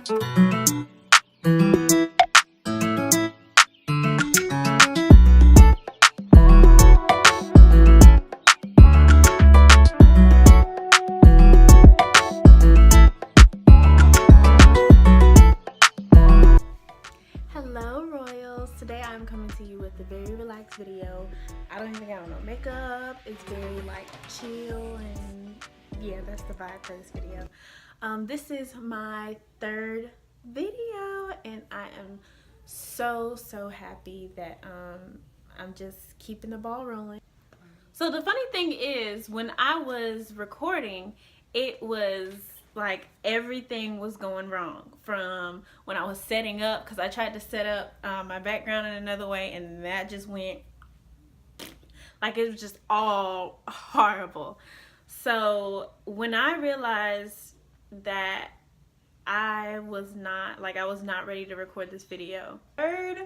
Hello Royals, today I'm coming to you with a very relaxed video. I don't even got on no makeup, it's very like chill, and yeah, that's the vibe for this video. This is my third video and I am so happy that I'm just keeping the ball rolling. So the funny thing is, when I was recording, it was like everything was going wrong from when I was setting up, because I tried to set up my background in another way and that just went like, it was just all horrible. So when I realized that I was not ready to record this video, third,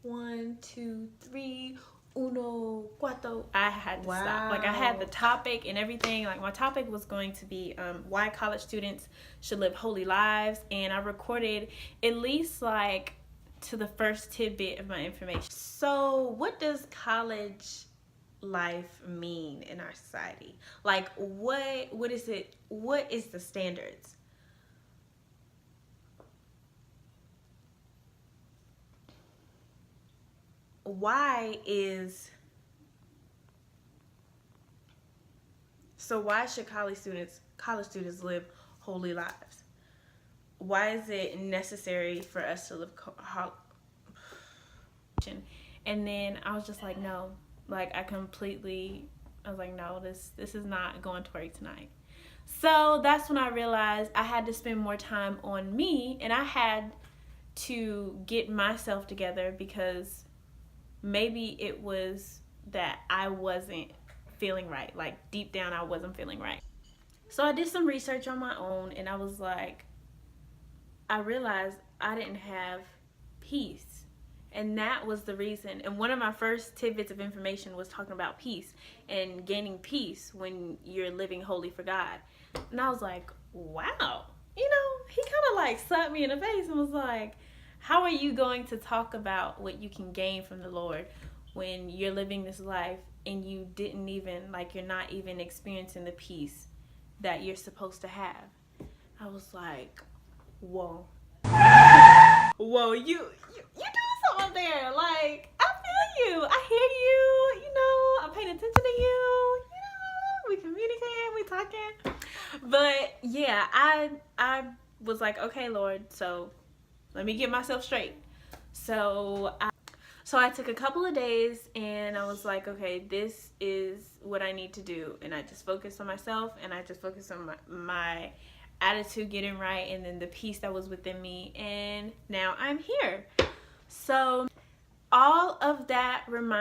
1, 2, 3, uno, cuatro, I had to stop. Like, I had the topic and everything. Like, my topic was going to be why college students should live holy lives, and I recorded at least like to the first tidbit of my information. So what does college life mean in our society? Like, what is it? What is the standards? Why should college students live holy lives? Why is it necessary for us to live and then I was just like, no, like I was like, no, this is not going to work tonight. So that's when I realized I had to spend more time on me, and I had to get myself together, because maybe it was that I wasn't feeling right. Like, deep down, I wasn't feeling right. So I did some research on my own, and I was like, I realized I didn't have peace. And that was the reason. And one of my first tidbits of information was talking about peace and gaining peace when you're living holy for God. And I was like, wow. You know, he kind of like slapped me in the face and was like, how are you going to talk about what you can gain from the Lord when you're living this life and you didn't even, like, you're not even experiencing the peace that you're supposed to have? I was like, whoa. Whoa, you doing something there. Like, I feel you. I hear you. You know, I'm paying attention to you. You know, we communicating, we talking. But yeah, I was like, okay, Lord, so let me get myself straight. So I took a couple of days and I was like, okay, this is what I need to do. And I just focused on myself, and I just focused on my attitude getting right, and then the peace that was within me, and now I'm here. So all of that brought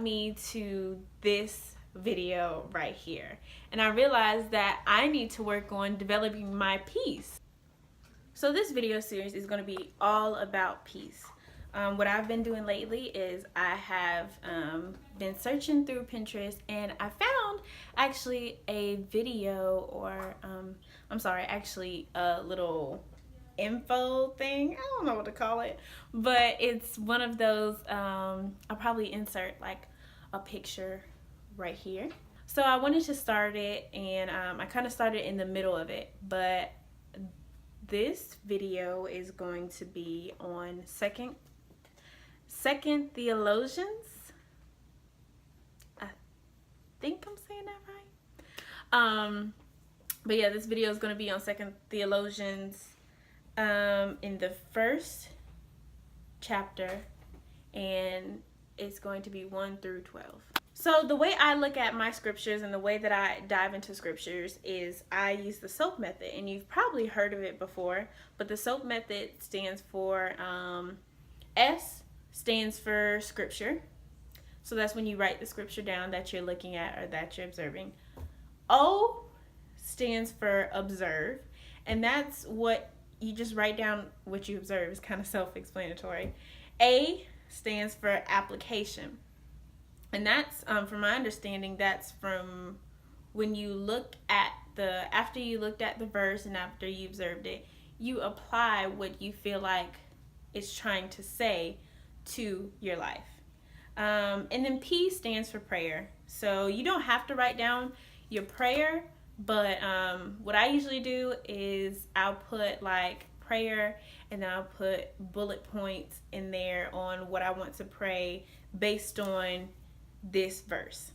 me to this video right here, and I realized that I need to work on developing my peace. So this video series is going to be all about peace. What I've been doing lately is I have been searching through Pinterest, and I found actually a video, or actually a little info thing. I don't know what to call it, but it's one of those, I'll probably insert like a picture right here. So I wanted to start it, and I kind of started in the middle of it, but this video is going to be on Second Theologians. I think I'm saying that right. But yeah, this video is going to be on Second Theologians, in the first chapter, and it's going to be 1 through 12. So the way I look at my scriptures and the way that I dive into scriptures is I use the SOAP method, and you've probably heard of it before, but the SOAP method stands for S stands for scripture. So that's when you write the scripture down that you're looking at or that you're observing. O stands for observe, and that's what you just write down what you observe. It's kind of self-explanatory. A stands for application, and that's from my understanding, that's from when you look at after you looked at the verse and after you observed it, you apply what you feel like it's trying to say to your life. And then P stands for prayer. So you don't have to write down your prayer, but what I usually do is I'll put like prayer, and then I'll put bullet points in there on what I want to pray based on this verse.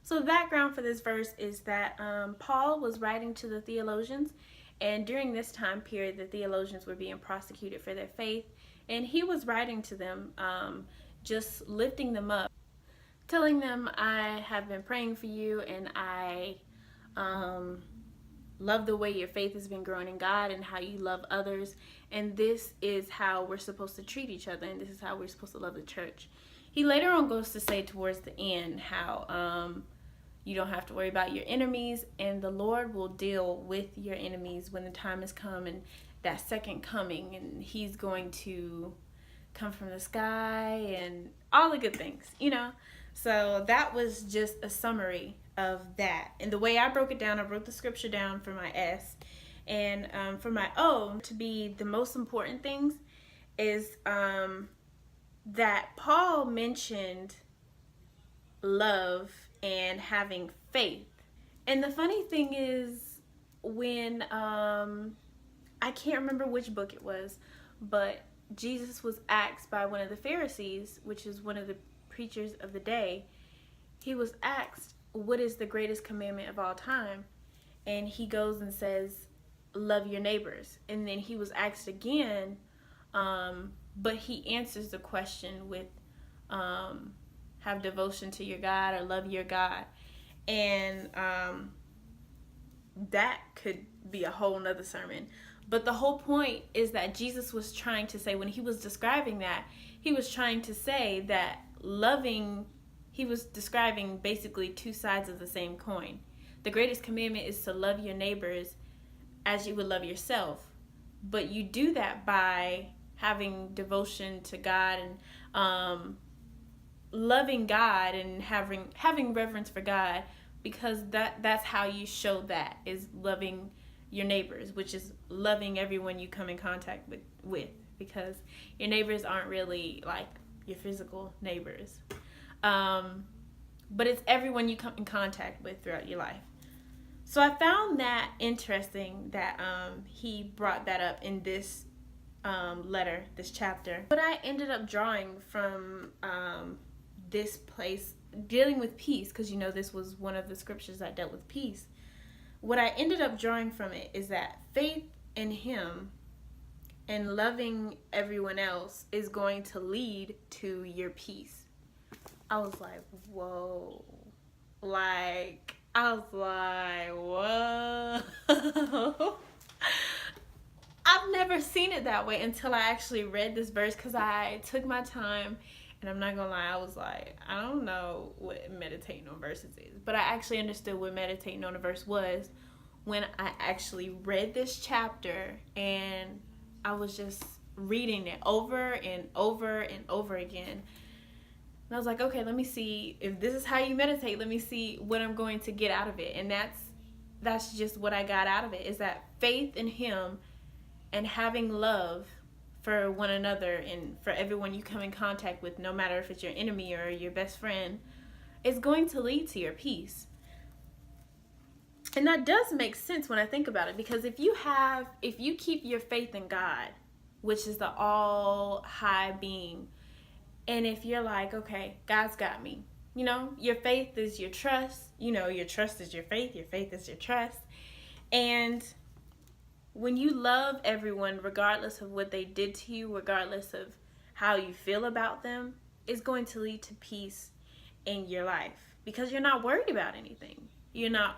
So the background for this verse is that Paul was writing to the theologians, and during this time period, the theologians were being prosecuted for their faith, and he was writing to them, just lifting them up, telling them, I have been praying for you, and I love the way your faith has been growing in God and how you love others, and this is how we're supposed to treat each other, and this is how we're supposed to love the church. He later on goes to say towards the end how you don't have to worry about your enemies, and the Lord will deal with your enemies when the time has come, and that second coming, and he's going to come from the sky and all the good things, you know. So that was just a summary of that. And the way I broke it down, I wrote the scripture down for my S, and for my O, to be the most important things is that Paul mentioned love and having faith. And the funny thing is, when I can't remember which book it was, but Jesus was asked by one of the Pharisees, which is one of the preachers of the day, he was asked, what is the greatest commandment of all time? And he goes and says, love your neighbors. And then he was asked again, but he answers the question with have devotion to your God or love your God. And that could be a whole nother sermon. But the whole point is that Jesus was trying to say, when he was describing that, he was trying to say that loving, he was describing basically two sides of the same coin. The greatest commandment is to love your neighbors as you would love yourself. But you do that by having devotion to God and loving God and having reverence for God, because that's how you show that, is loving your neighbors, which is loving everyone you come in contact with, because your neighbors aren't really like your physical neighbors, but it's everyone you come in contact with throughout your life. So I found that interesting that he brought that up in this letter, this chapter. But I ended up drawing from this place dealing with peace, because you know this was one of the scriptures that dealt with peace. What I ended up drawing from it is that faith in him and loving everyone else is going to lead to your peace. I was like, whoa. Like, I was like, whoa. I've never seen it that way until I actually read this verse, because I took my time. And I'm not gonna lie, I was like, I don't know what meditating on verses is. But I actually understood what meditating on a verse was when I actually read this chapter, and I was just reading it over and over and over again. And I was like, okay, let me see if this is how you meditate. Let me see what I'm going to get out of it. And that's just what I got out of it, is that faith in him and having love for one another and for everyone you come in contact with, no matter if it's your enemy or your best friend, is going to lead to your peace. And that does make sense when I think about it, because if you keep your faith in God, which is the all high being, and if you're like, okay, God's got me, you know, your faith is your trust, you know, your trust is your faith is your trust. And when you love everyone, regardless of what they did to you, regardless of how you feel about them, it's going to lead to peace in your life, because you're not worried about anything. You're not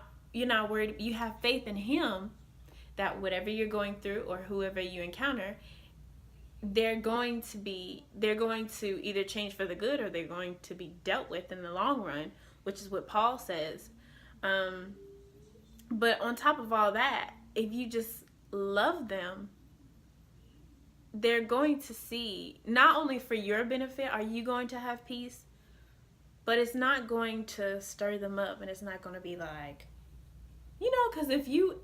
worried. You have faith in him that whatever you're going through or whoever you encounter, they're going to either change for the good, or they're going to be dealt with in the long run, which is what Paul says. But on top of all that, if you just love them, they're going to see, not only for your benefit are you going to have peace, but it's not going to stir them up, and it's not going to be like, You know, because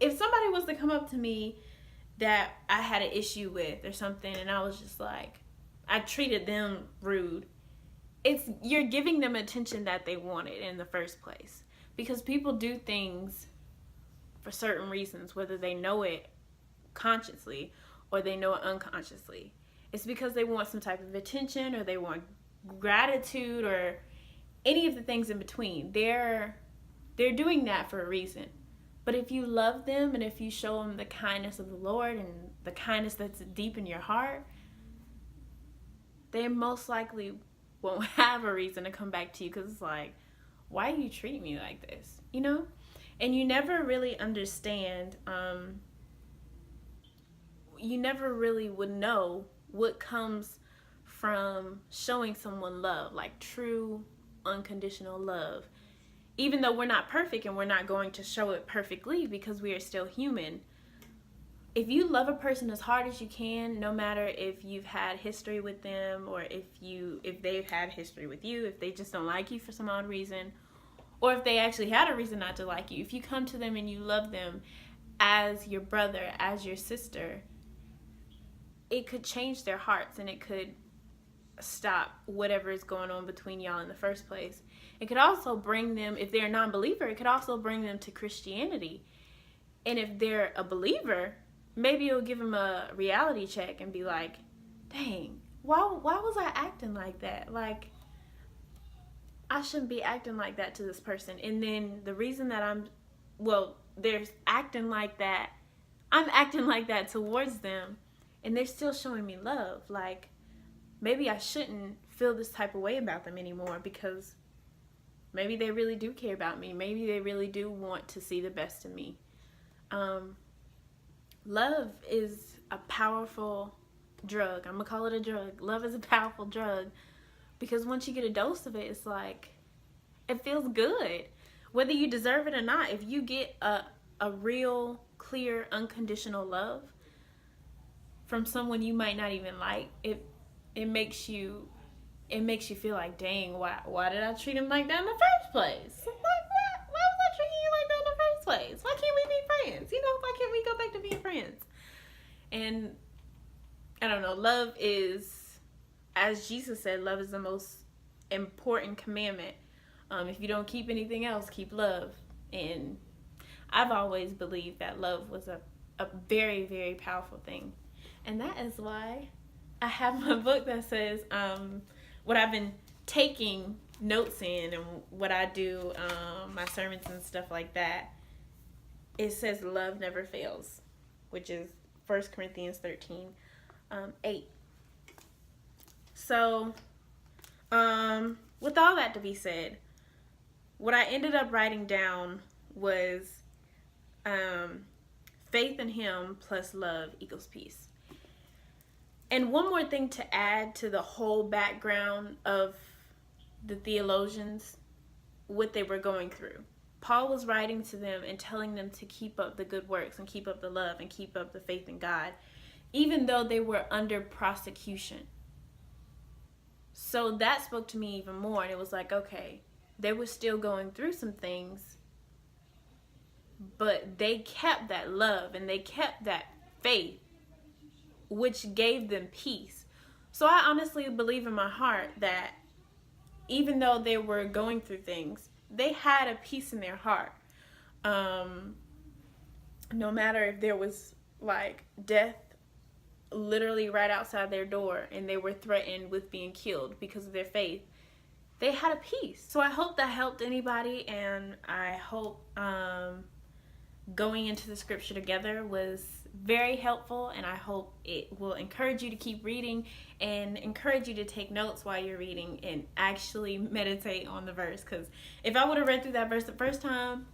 if somebody was to come up to me that I had an issue with or something, and I was just like, I treated them rude, you're giving them attention that they wanted in the first place. Because people do things for certain reasons, whether they know it consciously or they know it unconsciously. It's because they want some type of attention, or they want gratitude, or any of the things in between. They're doing that for a reason. But if you love them, and if you show them the kindness of the Lord and the kindness that's deep in your heart, they most likely won't have a reason to come back to you, because it's like, why do you treat me like this? You know? And you never really understand, you never really would know what comes from showing someone love, like true unconditional love. Even though we're not perfect and we're not going to show it perfectly, because we are still human. If you love a person as hard as you can, no matter if you've had history with them, or if they've had history with you, if they just don't like you for some odd reason, or if they actually had a reason not to like you, if you come to them and you love them as your brother, as your sister, it could change their hearts, and it could stop whatever is going on between y'all in the first place. It could also bring them, if they're a non-believer, it could also bring them to Christianity. And if they're a believer, maybe it'll give them a reality check and be like, dang, why was I acting like that? Like, I shouldn't be acting like that to this person. And then the reason that they're acting like that, I'm acting like that towards them, and they're still showing me love. Like, maybe I shouldn't feel this type of way about them anymore, because maybe they really do care about me. Maybe they really do want to see the best in me. Love is a powerful drug. I'm going to call it a drug. Love is a powerful drug, because once you get a dose of it, it's like, it feels good. Whether you deserve it or not, if you get a real, clear, unconditional love from someone you might not even like, it makes you feel like, dang, why did I treat him like that in the first place? Why was I treating you like that in the first place? Why can't we be friends? You know, why can't we go back to being friends? And I don't know, love is, as Jesus said, love is the most important commandment. If you don't keep anything else, keep love. And I've always believed that love was a very, very powerful thing. And that is why I have my book that says what I've been taking notes in, and what I do, my sermons and stuff like that. It says love never fails, which is 1 Corinthians 13, 8. So, with all that to be said, what I ended up writing down was faith in Him plus love equals peace. And one more thing to add to the whole background of the theologians, what they were going through. Paul was writing to them and telling them to keep up the good works and keep up the love and keep up the faith in God, even though they were under prosecution. So that spoke to me even more, and it was like, okay, they were still going through some things, but they kept that love and they kept that faith, which gave them peace. So I honestly believe in my heart that even though they were going through things, they had a peace in their heart. No matter if there was like death literally right outside their door and they were threatened with being killed because of their faith, they had a peace. So I hope that helped anybody, and I hope going into the scripture together was very helpful, and I hope it will encourage you to keep reading and encourage you to take notes while you're reading and actually meditate on the verse. Because if I would have read through that verse the first time,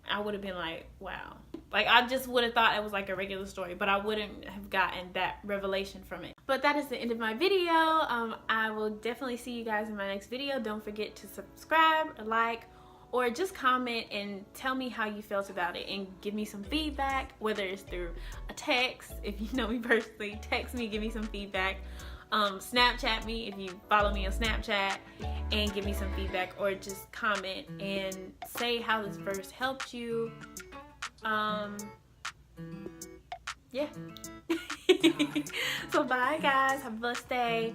I would have been like, wow. Like, I just would have thought it was like a regular story, but I wouldn't have gotten that revelation from it. But that is the end of my video. I will definitely see you guys in my next video. Don't forget to subscribe, like, or just comment and tell me how you felt about it and give me some feedback, whether it's through a text. If you know me personally, text me, give me some feedback. Snapchat me if you follow me on Snapchat and give me some feedback, or just comment and say how this verse helped you. Yeah. So bye guys, have a blessed day.